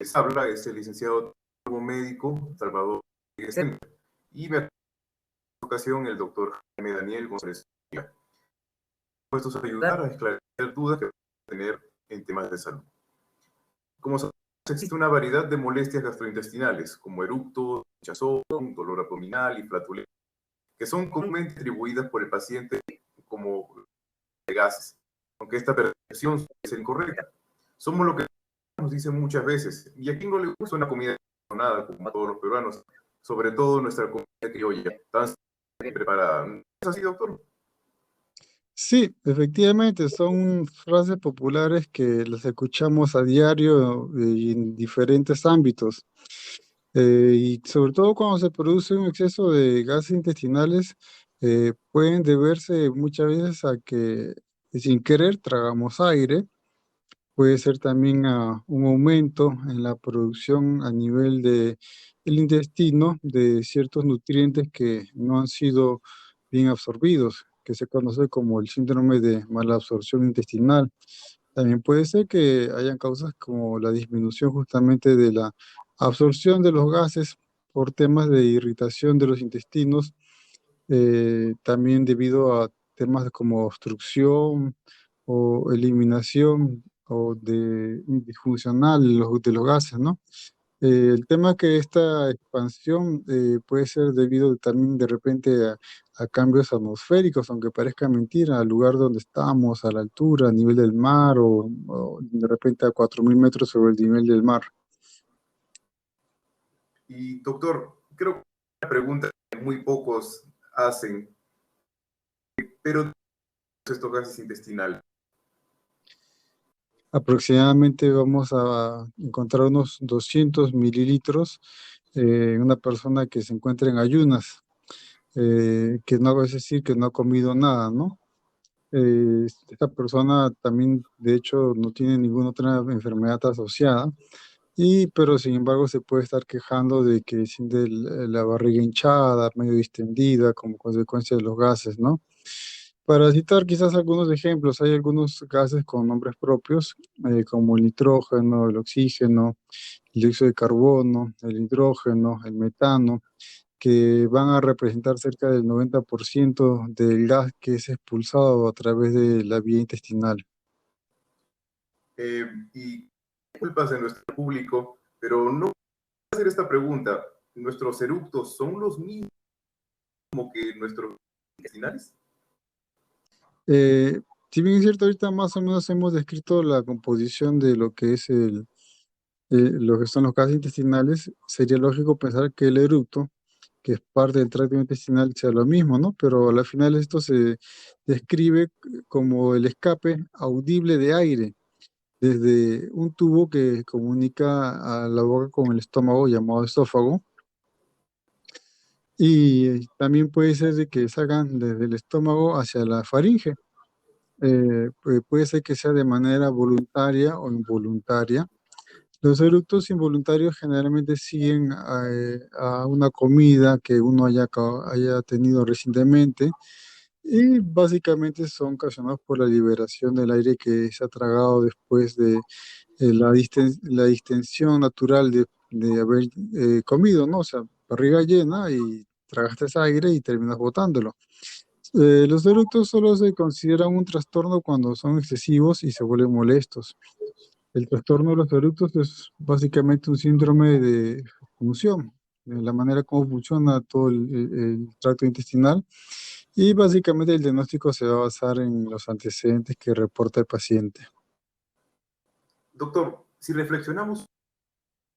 Les habla es el licenciado médico Salvador Rodríguez, y me acompaña en esta ocasión el doctor Jaime Daniel González, puestos a ayudar a esclarecer dudas que pueden tener en temas de salud. Como sabemos, existe una variedad de molestias gastrointestinales, como eructos, hinchazón, dolor abdominal y flatulencia, que son comúnmente atribuidas por el paciente como de gases, aunque esta percepción es incorrecta. Somos lo que nos dicen muchas veces, y a quien no le gusta una comida sazonada, como a todos los peruanos, sobre todo nuestra comida criolla, tan preparada. ¿Es así, doctor? Sí, efectivamente, son frases populares que las escuchamos a diario y en diferentes ámbitos. Y sobre todo cuando se produce un exceso de gases intestinales, pueden deberse muchas veces a que sin querer tragamos aire. Puede ser también un aumento en la producción a nivel del intestino de ciertos nutrientes que no han sido bien absorbidos, que se conoce como el síndrome de mala absorción intestinal. También puede ser que hayan causas como la disminución justamente de la absorción de los gases por temas de irritación de los intestinos, también debido a temas como obstrucción o eliminación o de disfuncional de los gases, ¿no? El tema que esta expansión puede ser debido también de repente a cambios atmosféricos, aunque parezca mentira, al lugar donde estamos, a la altura, a nivel del mar o de repente a 4.000 metros sobre el nivel del mar. Y doctor, creo que una pregunta que muy pocos hacen, pero estos gases intestinales. Aproximadamente vamos a encontrar unos 200 mililitros en una persona que se encuentra en ayunas, que no es decir que no ha comido nada, ¿no? Esta persona también, de hecho, no tiene ninguna otra enfermedad asociada, pero sin embargo se puede estar quejando de que siente la barriga hinchada, medio distendida como consecuencia de los gases, ¿no? Para citar quizás algunos ejemplos, hay algunos gases con nombres propios, como el nitrógeno, el oxígeno, el dióxido de carbono, el hidrógeno, el metano, que van a representar cerca del 90% del gas que es expulsado a través de la vía intestinal. Y disculpas de nuestro público, pero no voy a hacer esta pregunta. ¿Nuestros eructos son los mismos que nuestros intestinales? Eh, si bien es cierto, ahorita más o menos hemos descrito la composición de lo que es lo que son los gases intestinales, sería lógico pensar que el eructo, que es parte del tracto intestinal, sea lo mismo, ¿no? Pero al final esto se describe como el escape audible de aire desde un tubo que comunica a la boca con el estómago llamado esófago. Y también puede ser de que salgan desde el estómago hacia la faringe. Puede ser que sea de manera voluntaria o involuntaria. Los eructos involuntarios generalmente siguen a una comida que uno haya tenido recientemente y básicamente son ocasionados por la liberación del aire que se ha tragado después de la distensión natural de haber comido, ¿no? O sea, barriga llena y tragaste ese aire y terminas botándolo. Los eructos solo se consideran un trastorno cuando son excesivos y se vuelven molestos. El trastorno de los eructos es básicamente un síndrome de función, de la manera como funciona todo el tracto intestinal, y básicamente el diagnóstico se va a basar en los antecedentes que reporta el paciente. Doctor, si reflexionamos,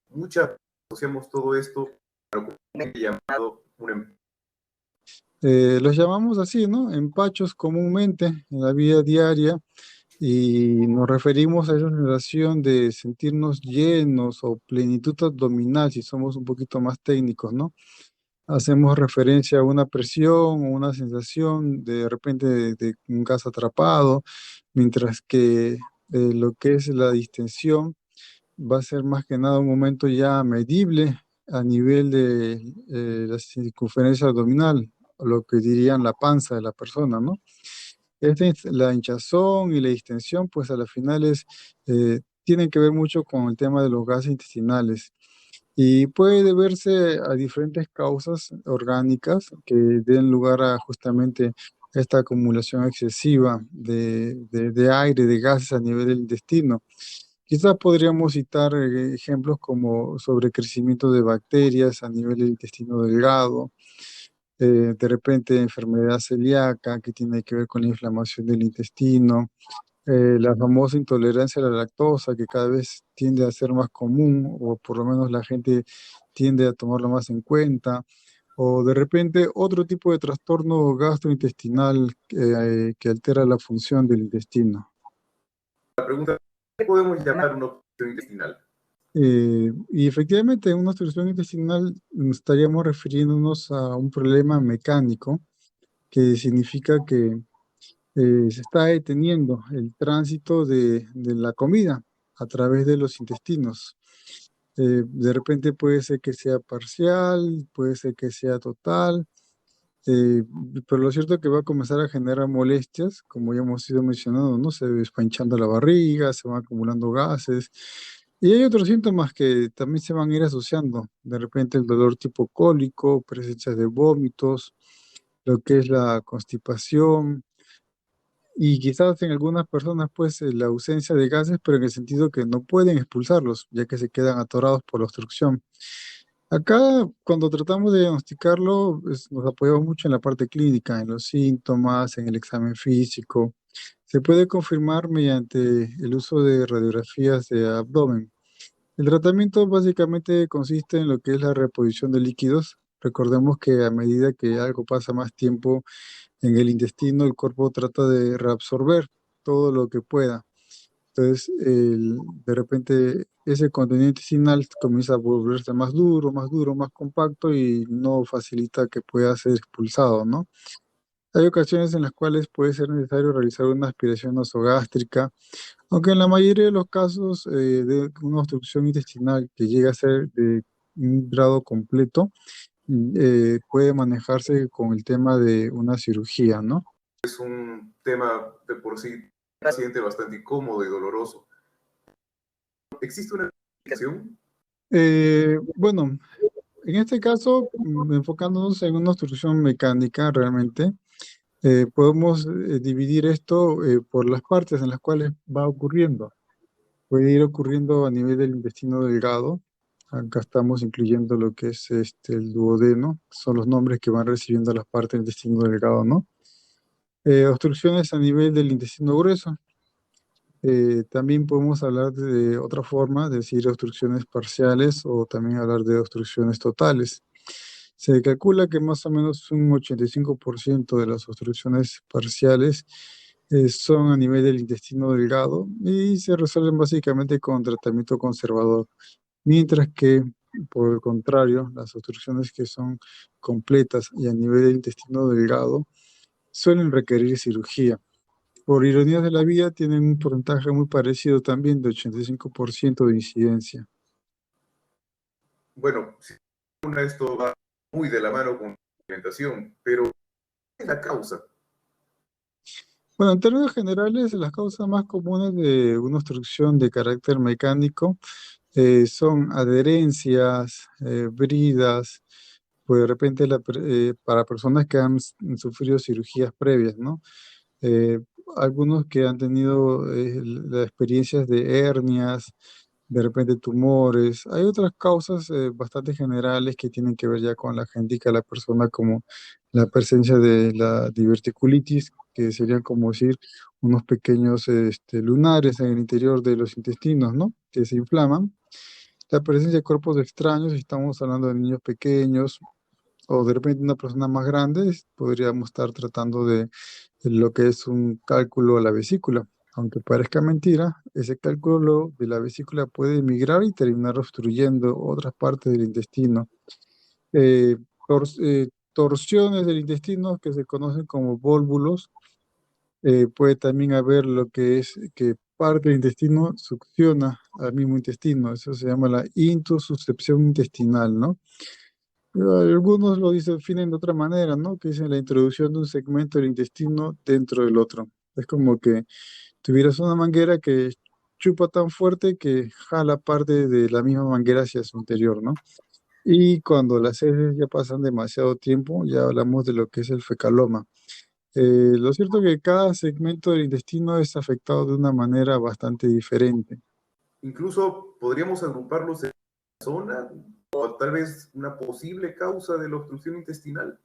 muchas veces asociamos todo esto a lo que llamado un Los llamamos así, ¿no? Empachos comúnmente en la vida diaria y nos referimos a esa sensación de sentirnos llenos o plenitud abdominal, si somos un poquito más técnicos, ¿no? Hacemos referencia a una presión o una sensación de repente de un gas atrapado, mientras que lo que es la distensión va a ser más que nada un momento ya medible a nivel de la circunferencia abdominal, lo que dirían la panza de la persona, ¿no? La hinchazón y la distensión, pues a la final es tienen que ver mucho con el tema de los gases intestinales. Y puede deberse a diferentes causas orgánicas que den lugar a justamente esta acumulación excesiva de aire, de gases a nivel del intestino. Quizás podríamos citar ejemplos como sobrecrecimiento de bacterias a nivel del intestino delgado, de repente enfermedad celíaca que tiene que ver con la inflamación del intestino, la famosa intolerancia a la lactosa que cada vez tiende a ser más común, o por lo menos la gente tiende a tomarlo más en cuenta, o de repente otro tipo de trastorno gastrointestinal que altera la función del intestino. La pregunta, ¿qué podemos llamar una obstrucción intestinal? Y efectivamente, en una obstrucción intestinal estaríamos refiriéndonos a un problema mecánico que significa que se está deteniendo el tránsito de la comida a través de los intestinos. De repente puede ser que sea parcial, puede ser que sea total, eh, pero lo cierto es que va a comenzar a generar molestias, como ya hemos ido mencionando, ¿no? Se va hinchando la barriga, se van acumulando gases. Y hay otros síntomas que también se van a ir asociando. De repente el dolor tipo cólico, presencia de vómitos, lo que es la constipación, y quizás en algunas personas, pues, la ausencia de gases, pero en el sentido que no pueden expulsarlos, ya que se quedan atorados por la obstrucción. Acá, cuando tratamos de diagnosticarlo, nos apoyamos mucho en la parte clínica, en los síntomas, en el examen físico. Se puede confirmar mediante el uso de radiografías de abdomen. El tratamiento básicamente consiste en lo que es la reposición de líquidos. Recordemos que a medida que algo pasa más tiempo en el intestino, el cuerpo trata de reabsorber todo lo que pueda. Entonces, de repente, ese contenido intestinal comienza a volverse más duro, más compacto y no facilita que pueda ser expulsado, ¿no? Hay ocasiones en las cuales puede ser necesario realizar una aspiración nasogástrica, aunque en la mayoría de los casos de una obstrucción intestinal que llega a ser de un grado completo, puede manejarse con el tema de una cirugía, ¿no? Es un tema de por sí paciente bastante incómodo y doloroso. ¿Existe una explicación? Bueno, en este caso, enfocándonos en una obstrucción mecánica realmente, podemos dividir esto por las partes en las cuales va ocurriendo. Puede ir ocurriendo a nivel del intestino delgado. Acá estamos incluyendo lo que es el duodeno, son los nombres que van recibiendo las partes del intestino delgado, ¿no? Obstrucciones a nivel del intestino grueso. También podemos hablar de otra forma, decir obstrucciones parciales o también hablar de obstrucciones totales. Se calcula que más o menos un 85% de las obstrucciones parciales son a nivel del intestino delgado y se resuelven básicamente con tratamiento conservador, mientras que, por el contrario, las obstrucciones que son completas y a nivel del intestino delgado suelen requerir cirugía. Por ironía de la vida, tienen un porcentaje muy parecido también de 85% de incidencia. Bueno, sin duda esto va muy de la mano con la alimentación, pero ¿qué es la causa? Bueno, en términos generales, las causas más comunes de una obstrucción de carácter mecánico son adherencias, bridas, pues de repente para personas que han sufrido cirugías previas, ¿no? Eh, Algunos que han tenido las experiencias de hernias, de repente tumores. Hay otras causas bastante generales que tienen que ver ya con la genética de la persona, como la presencia de la diverticulitis, que serían como decir unos pequeños lunares en el interior de los intestinos, ¿no? Que se inflaman. La presencia de cuerpos extraños, si estamos hablando de niños pequeños o de repente una persona más grande, podríamos estar tratando de lo que es un cálculo a la vesícula. Aunque parezca mentira, ese cálculo de la vesícula puede migrar y terminar obstruyendo otras partes del intestino. Torsiones del intestino que se conocen como vólvulos. Puede también haber lo que es que parte del intestino succiona al mismo intestino. Eso se llama la intususcepción intestinal, ¿no? Algunos lo definen de otra manera, ¿no? Que dicen la introducción de un segmento del intestino dentro del otro. Es como que tuvieras una manguera que chupa tan fuerte que jala parte de la misma manguera hacia su interior, ¿no? Y cuando las heces ya pasan demasiado tiempo, ya hablamos de lo que es el fecaloma. Lo cierto es que cada segmento del intestino es afectado de una manera bastante diferente. Incluso podríamos agruparlos en zona o tal vez una posible causa de la obstrucción intestinal.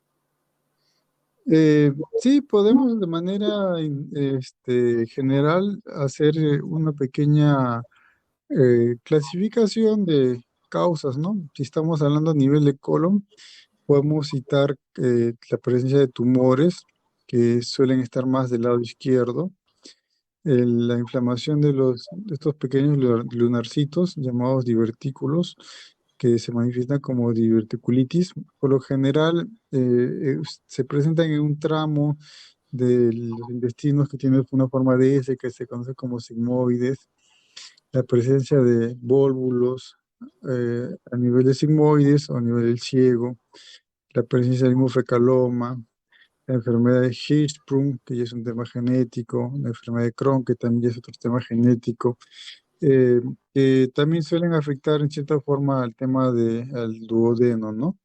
Sí, podemos de manera general hacer una pequeña clasificación de causas, ¿no? Si estamos hablando a nivel de colon, podemos citar la presencia de tumores que suelen estar más del lado izquierdo, la inflamación de estos pequeños lunarcitos llamados divertículos, que se manifiestan como diverticulitis. Por lo general, se presentan en un tramo de los intestinos que tiene una forma de S, que se conoce como sigmoides, la presencia de vólvulos a nivel de sigmoides o a nivel del ciego, la presencia del fecaloma, la enfermedad de Hirschsprung, que ya es un tema genético, la enfermedad de Crohn, que también ya es otro tema genético, eh, que también suelen afectar en cierta forma al tema al duodeno, ¿no?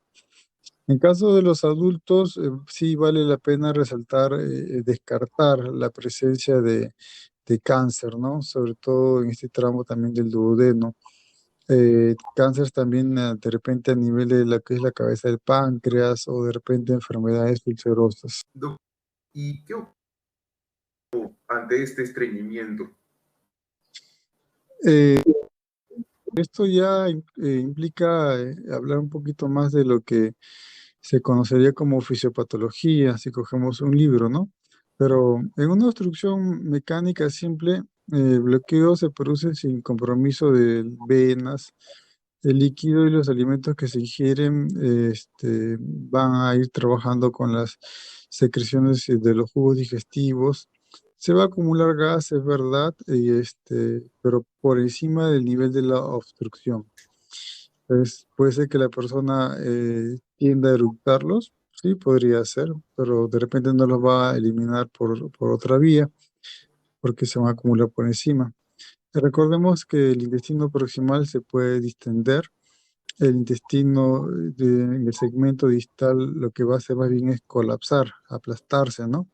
En caso de los adultos, sí vale la pena resaltar, descartar la presencia de cáncer, ¿no? Sobre todo en este tramo también del duodeno. Cáncer también de repente a nivel de la que es la cabeza del páncreas o de repente enfermedades ulcerosas. ¿Y qué ocurre ante este estreñimiento? Eh, Esto ya implica hablar un poquito más de lo que se conocería como fisiopatología, si cogemos un libro, ¿no? Pero en una obstrucción mecánica simple, el bloqueo se produce sin compromiso de venas. El líquido y los alimentos que se ingieren van a ir trabajando con las secreciones de los jugos digestivos. Se va a acumular gas, es verdad, pero por encima del nivel de la obstrucción. Entonces, puede ser que la persona tienda a eructarlos, sí, podría ser, pero de repente no los va a eliminar por otra vía, porque se van a acumular por encima. Recordemos que el intestino proximal se puede distender. El intestino en el segmento distal lo que va a hacer más bien es colapsar, aplastarse, ¿no?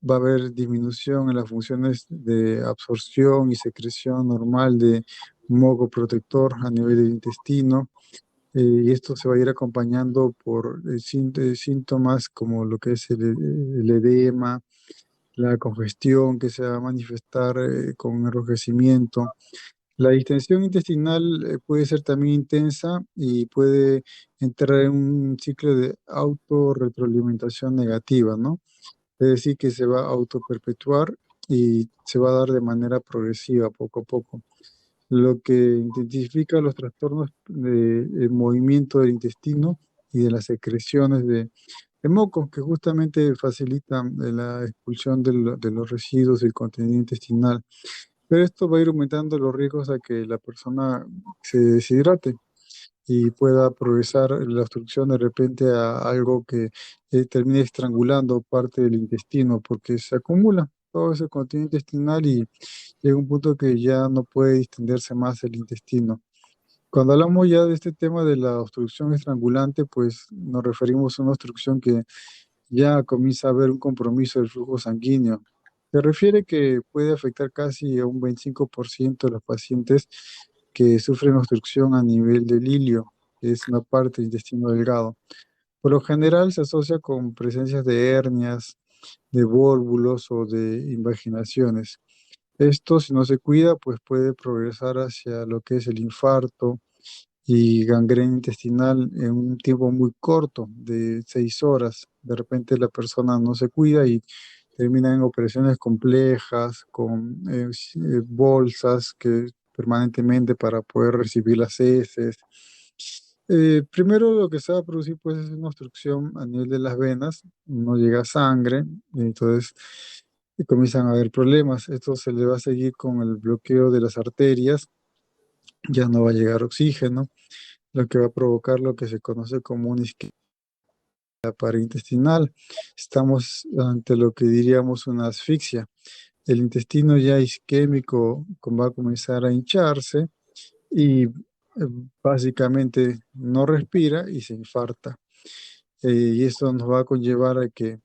Va a haber disminución en las funciones de absorción y secreción normal de moco protector a nivel del intestino, y esto se va a ir acompañando por síntomas como lo que es el edema, la congestión que se va a manifestar con enrojecimiento. La distensión intestinal puede ser también intensa y puede entrar en un ciclo de autorretroalimentación negativa, ¿no? Es decir, que se va a autoperpetuar y se va a dar de manera progresiva, poco a poco. Lo que identifica los trastornos del movimiento del intestino y de las secreciones de moco, que justamente facilitan la expulsión de los residuos del contenido intestinal. Pero esto va a ir aumentando los riesgos a que la persona se deshidrate y pueda progresar la obstrucción de repente a algo que termine estrangulando parte del intestino, porque se acumula todo ese contenido intestinal y llega un punto que ya no puede distenderse más el intestino. Cuando hablamos ya de este tema de la obstrucción estrangulante, pues nos referimos a una obstrucción que ya comienza a haber un compromiso del flujo sanguíneo. Se refiere que puede afectar casi a un 25% de los pacientes que sufren obstrucción a nivel del ilio, que es una parte del intestino delgado. Por lo general se asocia con presencias de hernias, de vólvulos o de invaginaciones. Esto, si no se cuida, pues puede progresar hacia lo que es el infarto y gangrena intestinal en un tiempo muy corto, de 6 horas. De repente la persona no se cuida y termina en operaciones complejas, con bolsas que permanentemente para poder recibir las heces. Primero lo que se va a producir pues es una obstrucción a nivel de las venas, no llega sangre, entonces comienzan a haber problemas. Esto se le va a seguir con el bloqueo de las arterias, ya no va a llegar oxígeno, lo que va a provocar lo que se conoce como una isquemia intestinal. Estamos ante lo que diríamos una asfixia. el intestino ya isquémico va a comenzar a hincharse y básicamente no respira y se infarta. Y esto nos va a conllevar a que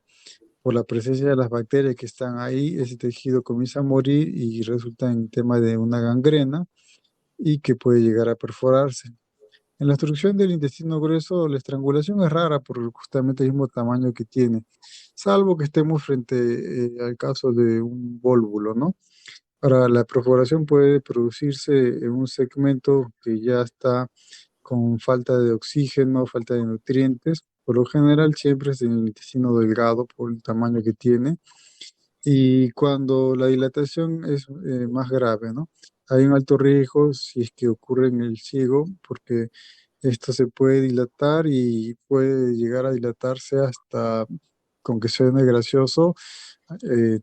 por la presencia de las bacterias que están ahí, ese tejido comienza a morir y resulta en tema de una gangrena y que puede llegar a perforarse. En la obstrucción del intestino grueso, la estrangulación es rara por justamente el mismo tamaño que tiene, salvo que estemos frente al caso de un vólvulo, ¿no? Ahora, la perforación puede producirse en un segmento que ya está con falta de oxígeno, falta de nutrientes. Por lo general, siempre es en el intestino delgado por el tamaño que tiene y cuando la dilatación es más grave, ¿no? Hay un alto riesgo si es que ocurre en el ciego, porque esto se puede dilatar y puede llegar a dilatarse hasta, con que suene gracioso,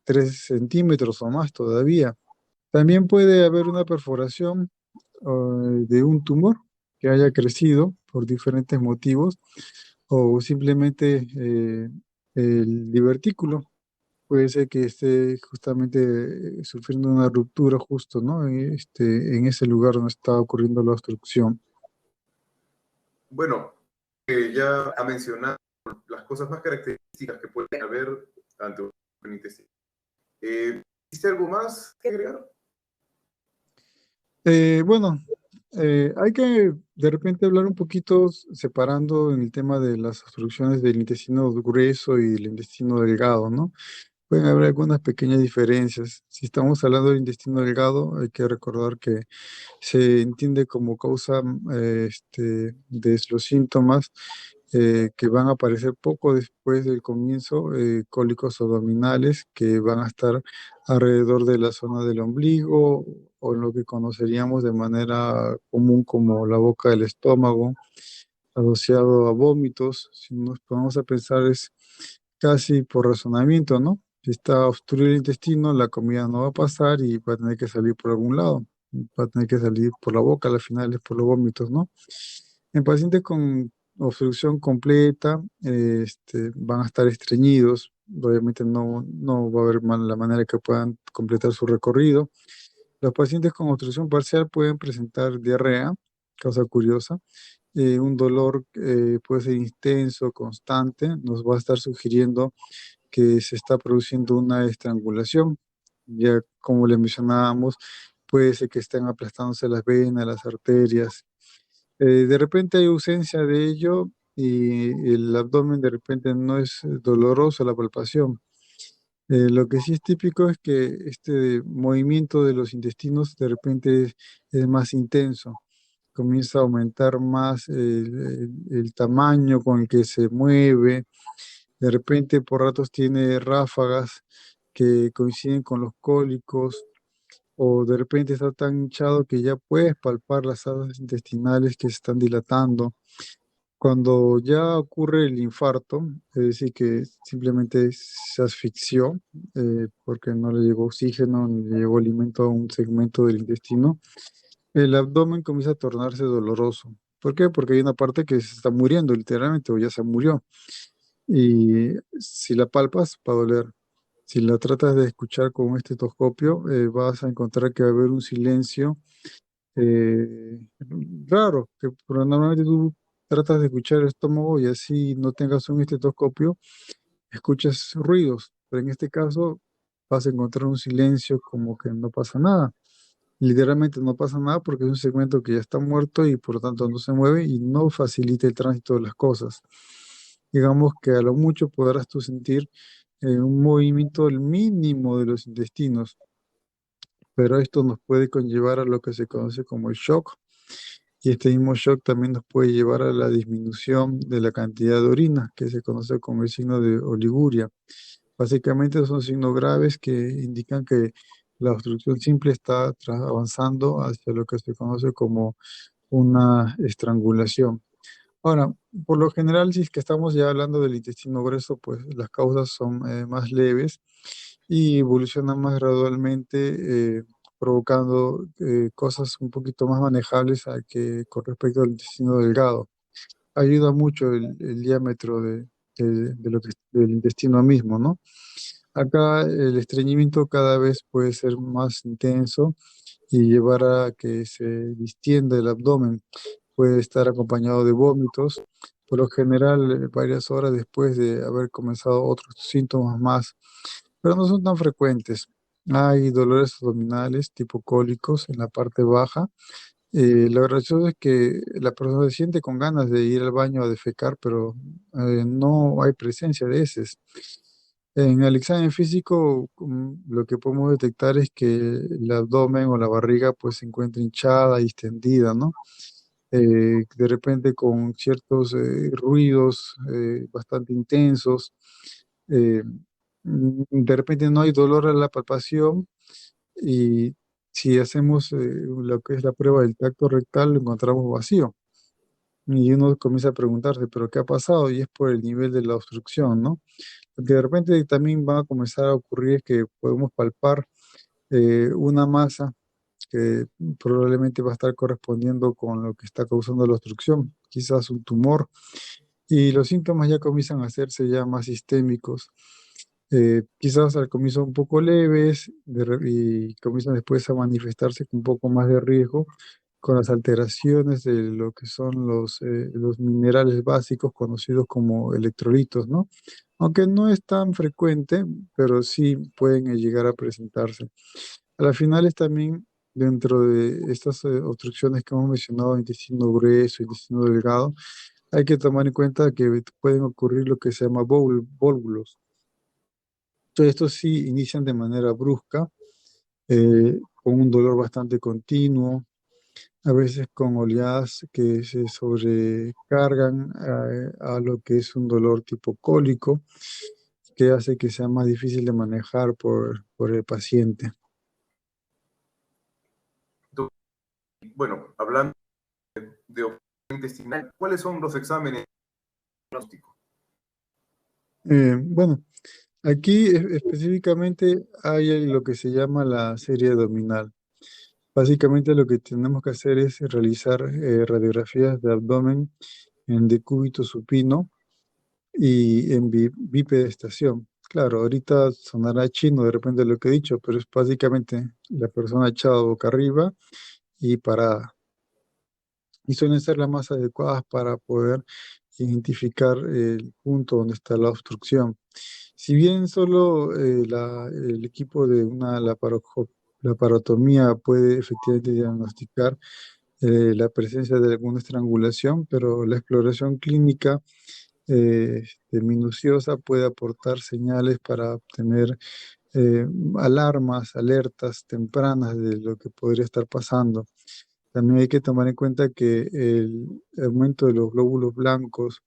3 centímetros o más todavía. También puede haber una perforación de un tumor que haya crecido por diferentes motivos o simplemente el divertículo. Puede ser que esté justamente sufriendo una ruptura justo, ¿no? En ese lugar donde está ocurriendo la obstrucción. Bueno, ya ha mencionado las cosas más características que pueden haber ante un intestino. ¿Existe algo más que agregar? Bueno, hay que de repente hablar un poquito separando en el tema de las obstrucciones del intestino grueso y el intestino delgado, ¿no? Pueden haber algunas pequeñas diferencias. Si estamos hablando del intestino delgado, hay que recordar que se entiende como causa de los síntomas que van a aparecer poco después del comienzo, cólicos abdominales que van a estar alrededor de la zona del ombligo o lo que conoceríamos de manera común como la boca del estómago, asociado a vómitos. Si nos ponemos a pensar es casi por razonamiento, ¿no? Si está obstruido el intestino, la comida no va a pasar y va a tener que salir por algún lado. Va a tener que salir por la boca, al final es por los vómitos, ¿no? En pacientes con obstrucción completa, van a estar estreñidos. Obviamente no va a haber la manera que puedan completar su recorrido. Los pacientes con obstrucción parcial pueden presentar diarrea, cosa curiosa. Un dolor puede ser intenso, constante, nos va a estar sugiriendo que se está produciendo una estrangulación. Ya como le mencionábamos, puede ser que estén aplastándose las venas, las arterias. De repente hay ausencia de ello y el abdomen de repente no es doloroso la palpación. Lo que sí es típico es que este movimiento de los intestinos de repente es más intenso, comienza a aumentar más el tamaño con el que se mueve, de repente por ratos tiene ráfagas que coinciden con los cólicos o de repente está tan hinchado que ya puedes palpar las alas intestinales que se están dilatando. Cuando ya ocurre el infarto, es decir, que simplemente se asfixió porque no le llegó oxígeno ni le llegó alimento a un segmento del intestino, el abdomen comienza a tornarse doloroso. ¿Por qué? Porque hay una parte que se está muriendo literalmente o ya se murió. Y si la palpas, va a doler. Si la tratas de escuchar con un estetoscopio, vas a encontrar que va a haber un silencio eh, raro, que normalmente tú tratas de escuchar el estómago y así no tengas un estetoscopio, escuchas ruidos, pero en este caso vas a encontrar un silencio como que no pasa nada. Literalmente no pasa nada porque es un segmento que ya está muerto y por lo tanto no se mueve y no facilita el tránsito de las cosas. Digamos que a lo mucho podrás tú sentir un movimiento el mínimo de los intestinos, pero esto nos puede conllevar a lo que se conoce como el shock, y este mismo shock también nos puede llevar a la disminución de la cantidad de orina, que se conoce como el signo de oliguria. Básicamente son signos graves que indican que la obstrucción simple está avanzando hacia lo que se conoce como una estrangulación. Ahora, por lo general, si es que estamos ya hablando del intestino grueso, pues las causas son más leves y evolucionan más gradualmente, provocando cosas un poquito más manejables a que con respecto al intestino delgado. Ayuda mucho el diámetro del intestino mismo, ¿no? Acá el estreñimiento cada vez puede ser más intenso y llevar a que se distienda el abdomen. Puede estar acompañado de vómitos, por lo general varias horas después de haber comenzado otros síntomas más, pero no son tan frecuentes. Hay dolores abdominales tipo cólicos en la parte baja. Lo gracioso es que la persona se siente con ganas de ir al baño a defecar, pero no hay presencia de heces. En el examen físico, lo que podemos detectar es que el abdomen o la barriga pues se encuentra hinchada y extendida, ¿no? De repente con ciertos ruidos bastante intensos. eh, de repente no hay dolor a la palpación y si hacemos lo que es la prueba del tacto rectal lo encontramos vacío. Y uno comienza a preguntarse, ¿pero qué ha pasado? Y es por el nivel de la obstrucción, ¿no? Porque de repente también va a comenzar a ocurrir que podemos palpar una masa que probablemente va a estar correspondiendo con lo que está causando la obstrucción, quizás un tumor, y los síntomas ya comienzan a hacerse ya más sistémicos, quizás al comienzo un poco leves y comienzan después a manifestarse con un poco más de riesgo con las alteraciones de lo que son los minerales básicos conocidos como electrolitos, ¿no? Aunque no es tan frecuente, pero sí pueden llegar a presentarse. A las finales también, dentro de estas obstrucciones que hemos mencionado, intestino grueso, intestino delgado, hay que tomar en cuenta que pueden ocurrir lo que se llama vólvulos. Entonces, estos sí inician de manera brusca, con un dolor bastante continuo, a veces con oleadas que se sobrecargan a lo que es un dolor tipo cólico, que hace que sea más difícil de manejar por el paciente. Bueno, hablando de obstrucción intestinal, ¿cuáles son los exámenes diagnósticos? Bueno, aquí específicamente hay lo que se llama la serie abdominal. Básicamente lo que tenemos que hacer es realizar radiografías de abdomen en decúbito supino y en bipedestación. Claro, ahorita sonará chino de repente lo que he dicho, pero es básicamente la persona echada boca arriba y parada. Y suelen ser las más adecuadas para poder identificar el punto donde está la obstrucción. Si bien solo el equipo de una laparotomía puede efectivamente diagnosticar la presencia de alguna estrangulación, pero la exploración clínica minuciosa puede aportar señales para obtener eh, alarmas, alertas tempranas de lo que podría estar pasando. También hay que tomar en cuenta que el aumento de los glóbulos blancos,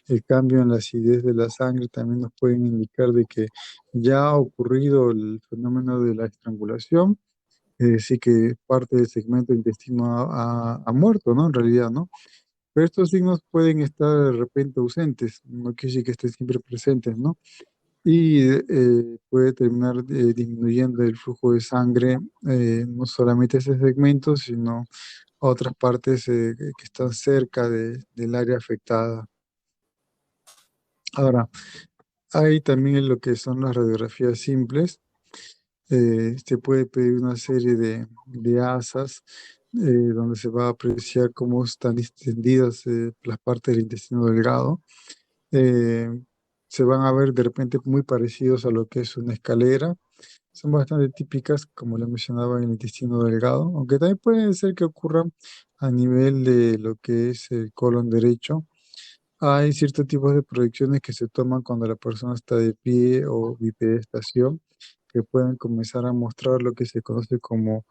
el cambio en la acidez de la sangre también nos pueden indicar de que ya ha ocurrido el fenómeno de la estrangulación, sí que parte del segmento intestino ha muerto, ¿no? En realidad, ¿no? Pero estos signos pueden estar de repente ausentes, no quiere decir que estén siempre presentes, ¿no? Y puede terminar disminuyendo el flujo de sangre, no solamente a ese segmento, sino a otras partes que están cerca del área afectada. Ahora, hay también lo que son las radiografías simples. Se puede pedir una serie de asas donde se va a apreciar cómo están distendidas las partes del intestino delgado. Eh, Se van a ver de repente muy parecidos a lo que es una escalera. Son bastante típicas, como le mencionaba, en el intestino delgado, aunque también puede ser que ocurran a nivel de lo que es el colon derecho. Hay ciertos tipos de proyecciones que se toman cuando la persona está de pie o bipedestación, que pueden comenzar a mostrar lo que se conoce como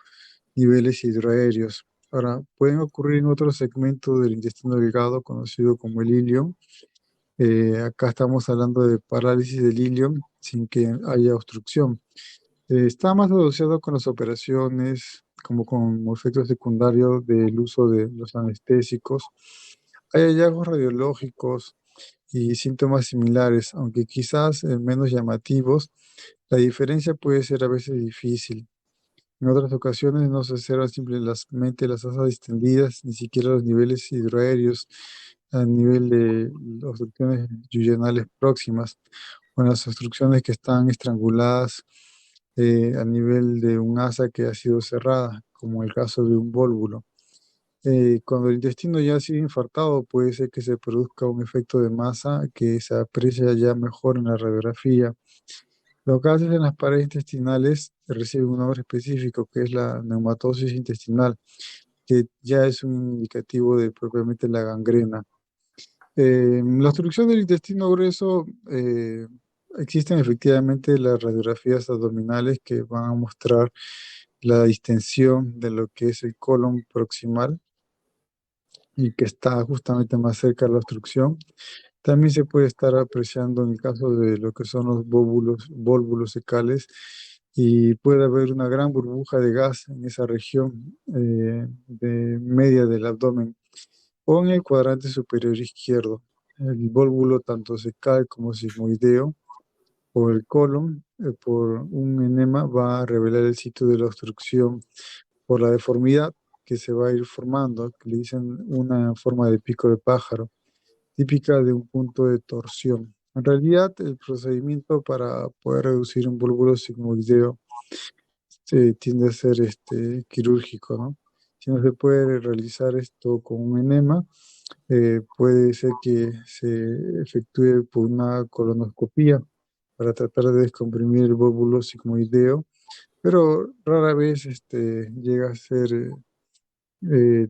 niveles hidroaéreos. Ahora, pueden ocurrir en otro segmento del intestino delgado conocido como el ilion. Acá estamos hablando de parálisis del ilion sin que haya obstrucción. Está más asociado con las operaciones, como con efectos secundarios del uso de los anestésicos. Hay hallazgos radiológicos y síntomas similares, aunque quizás menos llamativos. La diferencia puede ser a veces difícil. En otras ocasiones no se observan simplemente las asas distendidas, ni siquiera los niveles hidroaéreos a nivel de obstrucciones yuyonales próximas. con las obstrucciones que están estranguladas a nivel de un asa que ha sido cerrada, como el caso de un vólvulo. Cuando el intestino ya ha sido infartado, puede ser que se produzca un efecto de masa que se aprecia ya mejor en la radiografía. Los gases en las paredes intestinales reciben un nombre específico, que es la neumatosis intestinal, que ya es un indicativo de propiamente la gangrena. La obstrucción del intestino grueso, existen efectivamente las radiografías abdominales que van a mostrar la distensión de lo que es el colon proximal y que está justamente más cerca de la obstrucción. También se puede estar apreciando en el caso de lo que son los vólvulos fecales y puede haber una gran burbuja de gas en esa región de media del abdomen o en el cuadrante superior izquierdo. El vólvulo tanto fecal como sigmoideo o el colon por un enema va a revelar el sitio de la obstrucción por la deformidad que se va a ir formando, que le dicen una forma de pico de pájaro típica de un punto de torsión. En realidad, el procedimiento para poder reducir un vólvulo sigmoideo tiende a ser quirúrgico, ¿no? Si no se puede realizar esto con un enema, puede ser que se efectúe por una colonoscopía para tratar de descomprimir el vólvulo sigmoideo, pero rara vez llega a ser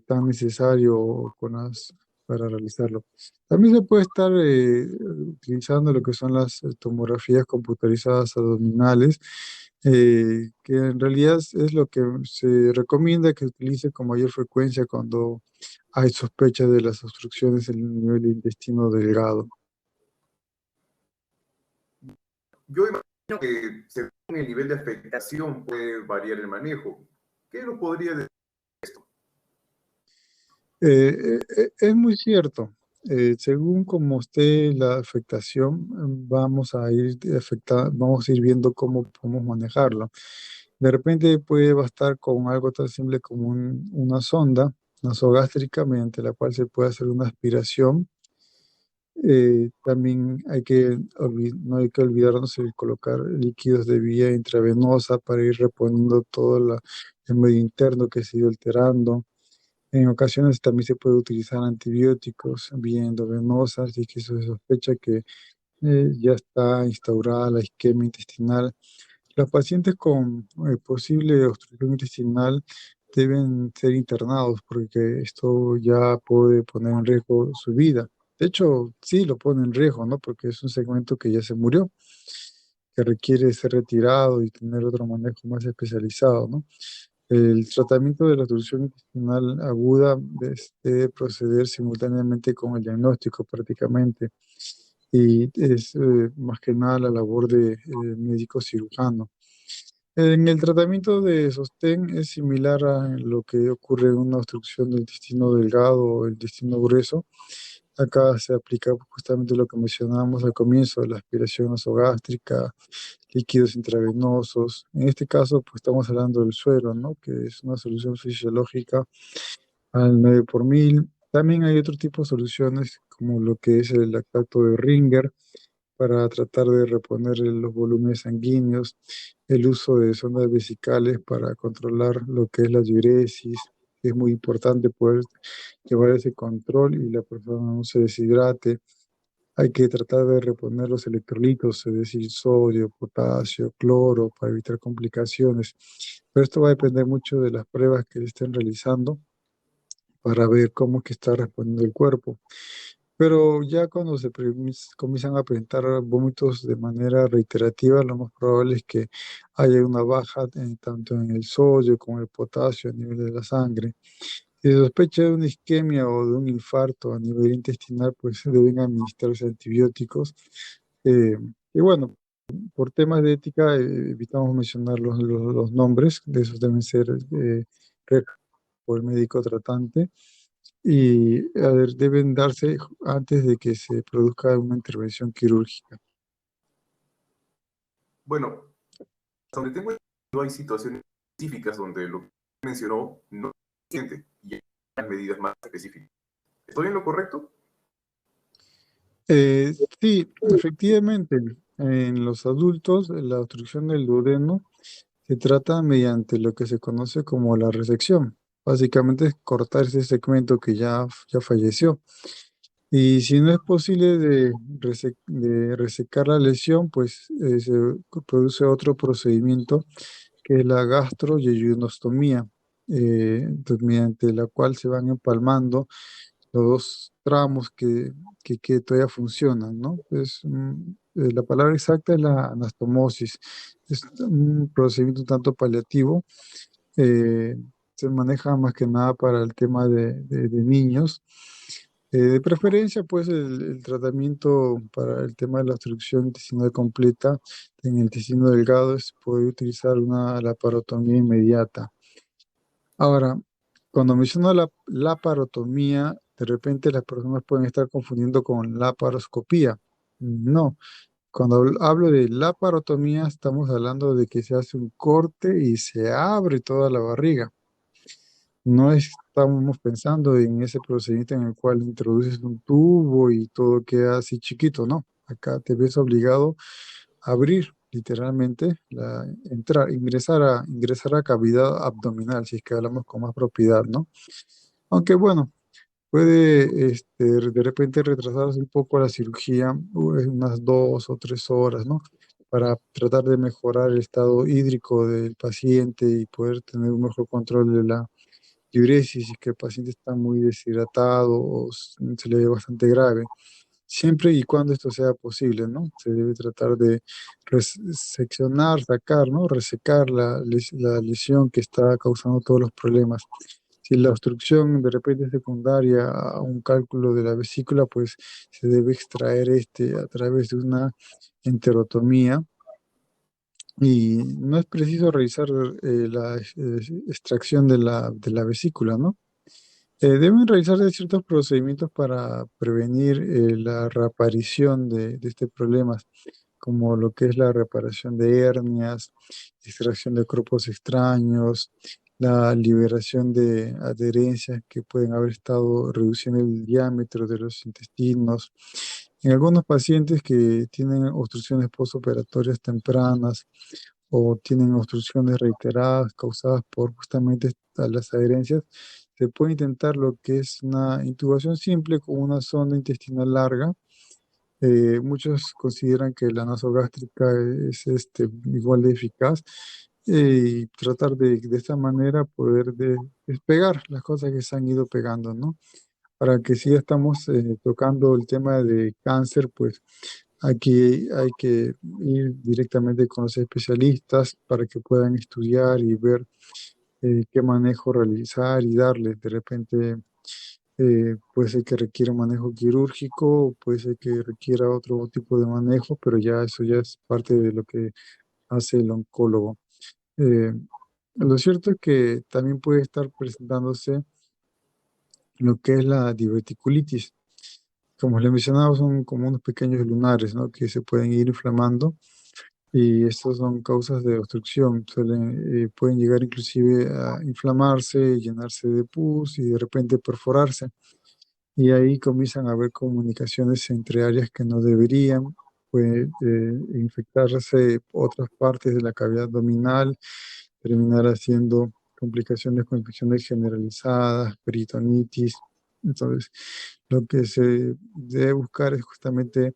tan necesario para realizarlo. También se puede estar utilizando lo que son las tomografías computarizadas abdominales, que en realidad es lo que se recomienda que se utilice con mayor frecuencia cuando hay sospecha de las obstrucciones en el nivel del intestino delgado. Yo imagino que según el nivel de afectación puede variar el manejo. ¿Qué nos podría decir esto? Es muy cierto. Según como esté la afectación, vamos a ir viendo cómo podemos manejarlo. De repente puede bastar con algo tan simple como una sonda nasogástrica mediante la cual se puede hacer una aspiración. También no hay que olvidarnos de colocar líquidos de vía intravenosa para ir reponiendo todo el medio interno que se ha ido alterando. En ocasiones también se puede utilizar antibióticos vía endovenosa, si que se sospecha que ya está instaurada la isquemia intestinal. Los pacientes con posible obstrucción intestinal deben ser internados porque esto ya puede poner en riesgo su vida. De hecho, sí lo pone en riesgo, ¿no? Porque es un segmento que ya se murió, que requiere ser retirado y tener otro manejo más especializado, ¿no? El tratamiento de la obstrucción intestinal aguda debe proceder simultáneamente con el diagnóstico prácticamente y es más que nada la labor de médico cirujano. En el tratamiento de sostén es similar a lo que ocurre en una obstrucción del intestino delgado o el intestino grueso. Acá se aplica justamente lo que mencionábamos al comienzo, la aspiración nasogástrica, líquidos intravenosos. En este caso, pues estamos hablando del suero, ¿no? Que es una solución fisiológica al 9 por mil. También hay otro tipo de soluciones como lo que es el lactato de Ringer para tratar de reponer los volúmenes sanguíneos, el uso de sondas vesicales para controlar lo que es la diuresis. Es muy importante poder llevar ese control y la persona no se deshidrate. Hay que tratar de reponer los electrolitos, es decir, sodio, potasio, cloro, para evitar complicaciones. Pero esto va a depender mucho de las pruebas que se estén realizando para ver cómo es que está respondiendo el cuerpo. Pero ya cuando comienzan a presentar vómitos de manera reiterativa, lo más probable es que haya una baja tanto en el sodio como en el potasio a nivel de la sangre. Si se sospecha de una isquemia o de un infarto a nivel intestinal, pues se deben administrarse antibióticos. Eh, y bueno, por temas de ética, evitamos mencionar los nombres, de esos deben ser por el médico tratante y a ver, deben darse antes de que se produzca una intervención quirúrgica. Bueno, donde tengo entendido hay situaciones específicas donde lo que mencionó no es suficiente y hay medidas más específicas. ¿Estoy en lo correcto? Eh, sí, efectivamente. en los adultos, la obstrucción del duodeno se trata mediante lo que se conoce como la resección. Básicamente es cortar ese segmento que ya falleció. Y si no es posible de resecar la lesión, pues se produce otro procedimiento que es la gastroyeyunostomía, entonces, mediante la cual se van empalmando los dos tramos que todavía funcionan, ¿no? La palabra exacta es la anastomosis. Es un procedimiento un tanto paliativo. eh, Se maneja más que nada para el tema de niños. De preferencia, pues el tratamiento para el tema de la obstrucción intestinal completa en el intestino delgado es poder utilizar una laparotomía inmediata. Ahora, cuando menciono la laparotomía, de repente las personas pueden estar confundiendo con laparoscopía. No, cuando hablo de laparotomía estamos hablando de que se hace un corte y se abre toda la barriga. No estamos pensando en ese procedimiento en el cual introduces un tubo y todo queda así chiquito, no. Acá te ves obligado a abrir literalmente, ingresar a cavidad abdominal, si es que hablamos con más propiedad, ¿no? Aunque bueno, puede de repente retrasarse un poco la cirugía, unas 2 o 3 horas, ¿no? Para tratar de mejorar el estado hídrico del paciente y poder tener un mejor control de la diuresis, si es que el paciente está muy deshidratado o se le ve bastante grave. Siempre y cuando esto sea posible, ¿no? Se debe tratar de seccionar, sacar, ¿no? Resecar la lesión que está causando todos los problemas. Si la obstrucción de repente es secundaria a un cálculo de la vesícula, pues se debe extraer a través de una enterotomía. Y no es preciso realizar la extracción de la vesícula, ¿no? Deben realizarse ciertos procedimientos para prevenir la reaparición de este problema, como lo que es la reparación de hernias, extracción de cuerpos extraños, la liberación de adherencias que pueden haber estado reduciendo el diámetro de los intestinos. En algunos pacientes que tienen obstrucciones postoperatorias tempranas o tienen obstrucciones reiteradas causadas por justamente las adherencias, se puede intentar lo que es una intubación simple con una sonda intestinal larga. Muchos consideran que la nasogástrica es igual de eficaz, y tratar de esta manera poder despegar las cosas que se han ido pegando, ¿no? Para que si ya estamos tocando el tema de cáncer, pues aquí hay que ir directamente con los especialistas para que puedan estudiar y ver qué manejo realizar y darle. De repente puede ser que requiera un manejo quirúrgico, puede ser que requiera otro tipo de manejo, pero ya eso ya es parte de lo que hace el oncólogo. Eh, lo cierto es que también puede estar presentándose lo que es la diverticulitis. Como les mencionaba, son como unos pequeños lunares, ¿no? Que se pueden ir inflamando y estos son causas de obstrucción. Pueden llegar inclusive a inflamarse, llenarse de pus y de repente perforarse. Y ahí comienzan a haber comunicaciones entre áreas que no deberían, puede infectarse otras partes de la cavidad abdominal, terminar haciendo complicaciones con infecciones generalizadas, peritonitis. Entonces, lo que se debe buscar es justamente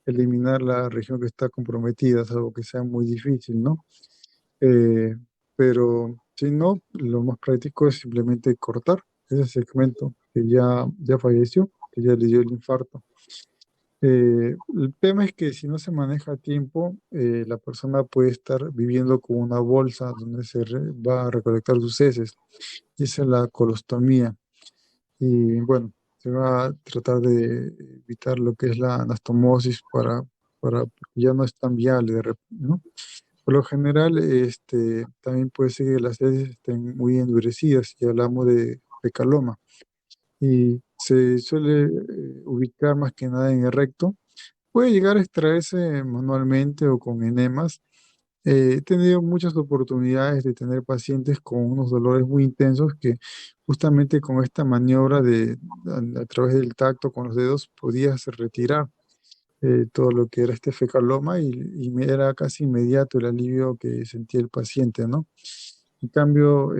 eliminar la región que está comprometida, es algo que sea muy difícil, ¿no? Eh, pero si no, lo más práctico es simplemente cortar ese segmento que ya falleció, que ya le dio el infarto. El tema es que si no se maneja a tiempo, la persona puede estar viviendo con una bolsa donde va a recolectar sus heces. Y esa es la colostomía. Y bueno, se va a tratar de evitar lo que es la anastomosis porque ya no es tan viable, ¿no? Por lo general, también puede ser que las heces estén muy endurecidas y hablamos de fecaloma. Y se suele ubicar más que nada en el recto. Puede llegar a extraerse manualmente o con enemas. He tenido muchas oportunidades de tener pacientes con unos dolores muy intensos que justamente con esta maniobra a través del tacto con los dedos podías retirar. todo lo que era este fecaloma y era casi inmediato el alivio que sentía el paciente, ¿no? En cambio,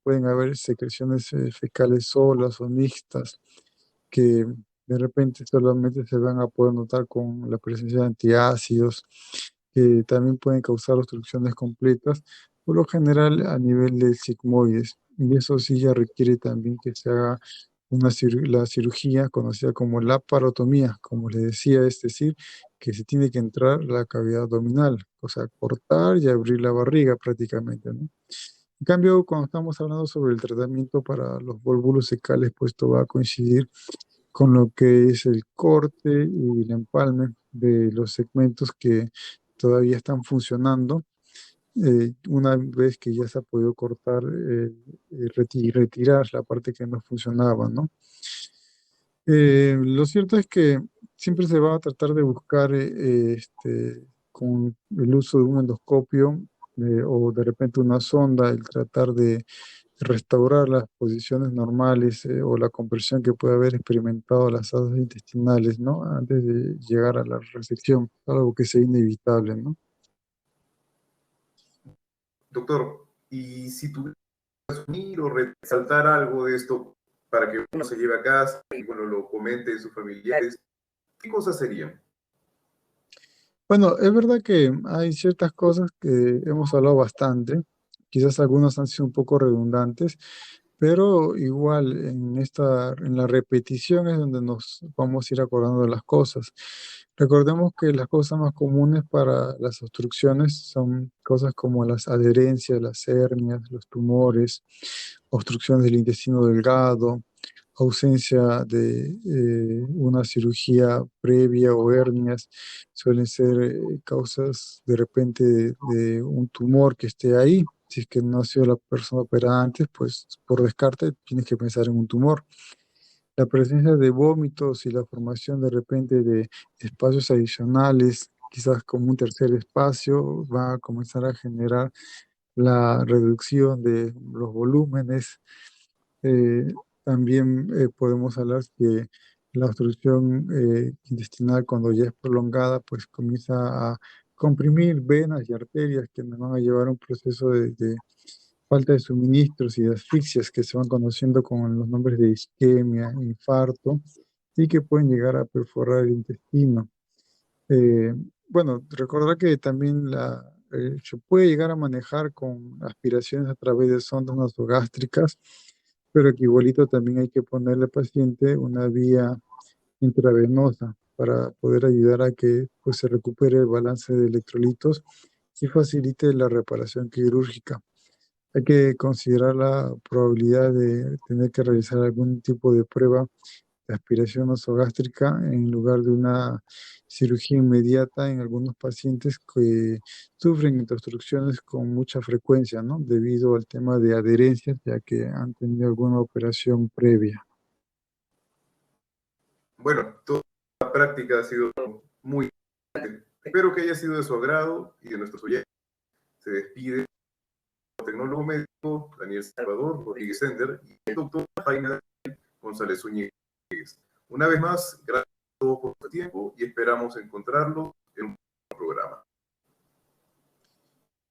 pueden haber secreciones fecales solas o mixtas que de repente solamente se van a poder notar con la presencia de antiácidos, que también pueden causar obstrucciones completas, por lo general a nivel del sigmoides. Y eso sí ya requiere también que se haga la cirugía conocida como laparotomía, como le decía, es decir, que se tiene que entrar la cavidad abdominal, o sea, cortar y abrir la barriga prácticamente, ¿no? En cambio, cuando estamos hablando sobre el tratamiento para los volvulos secales, pues esto va a coincidir con lo que es el corte y el empalme de los segmentos que todavía están funcionando, una vez que ya se ha podido cortar y retirar la parte que no funcionaba, ¿no? Lo cierto es que siempre se va a tratar de buscar con el uso de un endoscopio o de repente una sonda, el tratar de restaurar las posiciones normales o la compresión que puede haber experimentado las asas intestinales, ¿no? Antes de llegar a la resección, algo que sea inevitable, ¿no? Doctor, y si tuvieras que unir o resaltar algo de esto para que uno se lleve a casa y bueno, lo comente en sus familiares, ¿qué cosas serían? Bueno, es verdad que hay ciertas cosas que hemos hablado bastante, quizás algunas han sido un poco redundantes, pero igual en la repetición es donde nos vamos a ir acordando de las cosas. Recordemos que las cosas más comunes para las obstrucciones son cosas como las adherencias, las hernias, los tumores, obstrucciones del intestino delgado, ausencia de una cirugía previa o hernias, suelen ser causas de repente de un tumor que esté ahí. Si es que no ha sido la persona operada antes, pues por descarte tienes que pensar en un tumor. La presencia de vómitos y la formación de repente de espacios adicionales, quizás como un tercer espacio, va a comenzar a generar la reducción de los volúmenes. Eh, También podemos hablar que la obstrucción intestinal, cuando ya es prolongada, pues comienza a comprimir venas y arterias que nos van a llevar a un proceso de falta de suministros y de asfixias que se van conociendo con los nombres de isquemia, infarto, y que pueden llegar a perforar el intestino. Eh, bueno, recordar que también se puede llegar a manejar con aspiraciones a través de sondas nasogástricas, pero que igualito también hay que ponerle al paciente una vía intravenosa para poder ayudar a que pues, se recupere el balance de electrolitos y facilite la reparación quirúrgica. Hay que considerar la probabilidad de tener que realizar algún tipo de prueba de aspiración nasogástrica en lugar de una cirugía inmediata en algunos pacientes que sufren de obstrucciones con mucha frecuencia, ¿no? Debido al tema de adherencias, ya que han tenido alguna operación previa. Bueno, toda la práctica ha sido muy... Espero que haya sido de su agrado y de nuestros oyentes. Se despide el tecnólogo médico Daniel Salvador Rodríguez Sender y el doctor Jaime González Zúñiga. Una vez más, gracias a todos por su tiempo y esperamos encontrarlo